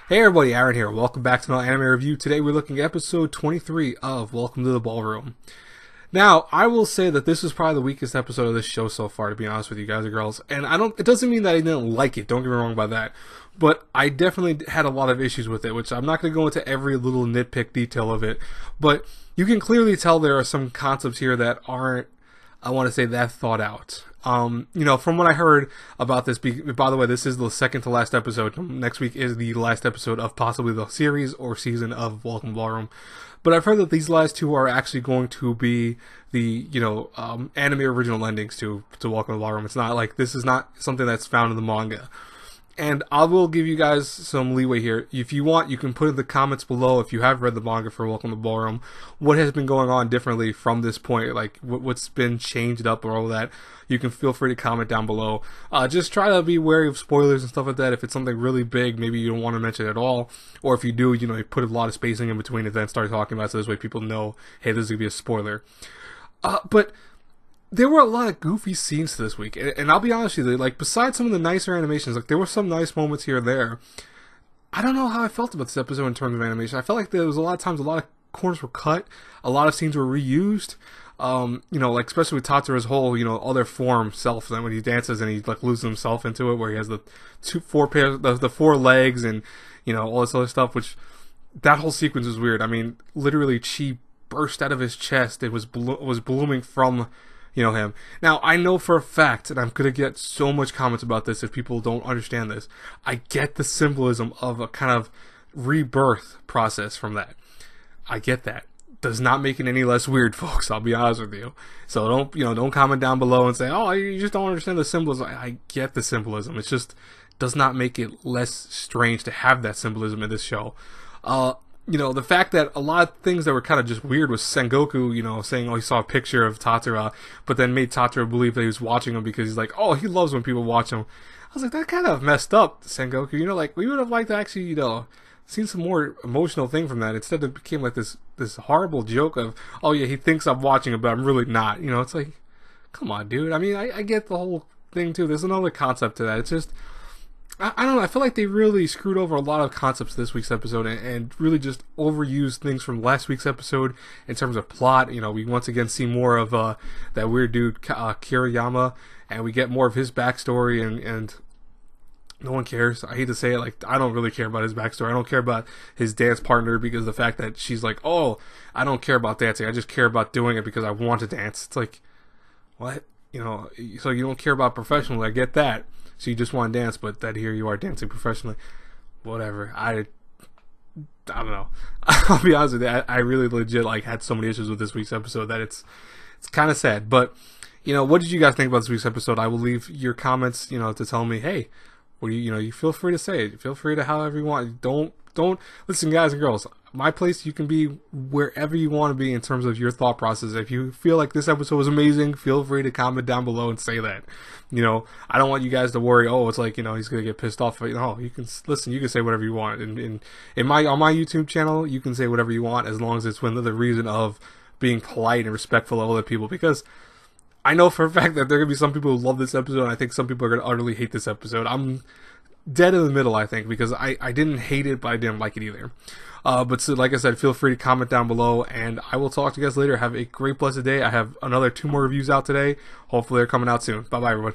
Hey everybody, Aaron here. Welcome back to another anime review. Today we're looking at episode 23 of Welcome to the Ballroom. Now, I will say that this is probably the weakest episode of this show so far, to be honest with you guys and girls. And it doesn't mean that I didn't like it, don't get me wrong by that. But I definitely had a lot of issues with it, which I'm not going to go into every little nitpick detail of it. But you can clearly tell there are some concepts here that aren't, I want to say, that thought out. From what I heard about this, by the way, this is the second to last episode. Next week is the last episode of possibly the series or season of Welcome to Ballroom. But I've heard that these last two are actually going to be the, anime original endings to Welcome to Ballroom. It's not like, this is not something that's found in the manga. And I will give you guys some leeway here. If you want, you can put in the comments below, if you have read the manga for Welcome to Ballroom, what has been going on differently from this point, like what's been changed up or all that. You can feel free to comment down below. Just try to be wary of spoilers and stuff like that. If it's something really big, maybe you don't want to mention it at all. Or if you do, you put a lot of spacing in between and then start talking about it, so this way people know, hey, this is going to be a spoiler. But there were a lot of goofy scenes this week, and I'll be honest with you, like, besides some of the nicer animations, like, there were some nice moments here and there. I don't know how I felt about this episode in terms of animation. I felt like there was a lot of times, a lot of corners were cut, a lot of scenes were reused, like, especially with Tatsu's whole, other form self, then when he dances and he, like, loses himself into it, where he has the four legs and, all this other stuff, which, that whole sequence was weird. I mean, literally, chi burst out of his chest. It was blooming from him. Now, I know for a fact, and I'm going to get so much comments about this if people don't understand this, I get the symbolism of a kind of rebirth process from that. I get that. Does not make it any less weird, folks, I'll be honest with you. So don't comment down below and say, oh, you just don't understand the symbolism. I get the symbolism. It's just does not make it less strange to have that symbolism in this show. The fact that a lot of things that were kind of just weird was Sengoku, saying, oh, he saw a picture of Tatsura, but then made Tatsura believe that he was watching him because he's like, oh, he loves when people watch him. I was like, that kind of messed up, Sengoku. Like, we would have liked to actually, seen some more emotional thing from that. Instead, it became like this horrible joke of, oh, yeah, he thinks I'm watching him, but I'm really not. It's like, come on, dude. I mean, I get the whole thing, too. There's another concept to that. It's just, I don't know, I feel like they really screwed over a lot of concepts this week's episode and really just overused things from last week's episode in terms of plot. We once again see more of that weird dude, Kiriyama, and we get more of his backstory, and no one cares. I hate to say it, like, I don't really care about his backstory. I don't care about his dance partner because of the fact that she's like, oh, I don't care about dancing. I just care about doing it because I want to dance. It's like, what? So you don't care about professionally. I get that. So you just want to dance, but that here you are dancing professionally. Whatever. I don't know. I'll be honest with you. I really legit had so many issues with this week's episode that it's kind of sad. But what did you guys think about this week's episode? I will leave your comments, to tell me, hey, what do you feel free to say it. Feel free to however you want. Don't listen, guys and girls. My place, you can be wherever you want to be in terms of your thought process. If you feel like this episode was amazing, feel free to comment down below and say that. I don't want you guys to worry, oh, it's like, he's going to get pissed off. No, you can listen, you can say whatever you want. On my YouTube channel, you can say whatever you want as long as it's within the reason of being polite and respectful of other people, because I know for a fact that there are going to be some people who love this episode, and I think some people are going to utterly hate this episode. I'm dead in the middle, I think, because I didn't hate it, but I didn't like it either. But so, like I said, feel free to comment down below, and I will talk to you guys later. Have a great, blessed day. I have another 2 more reviews out today. Hopefully they're coming out soon. Bye-bye, everyone.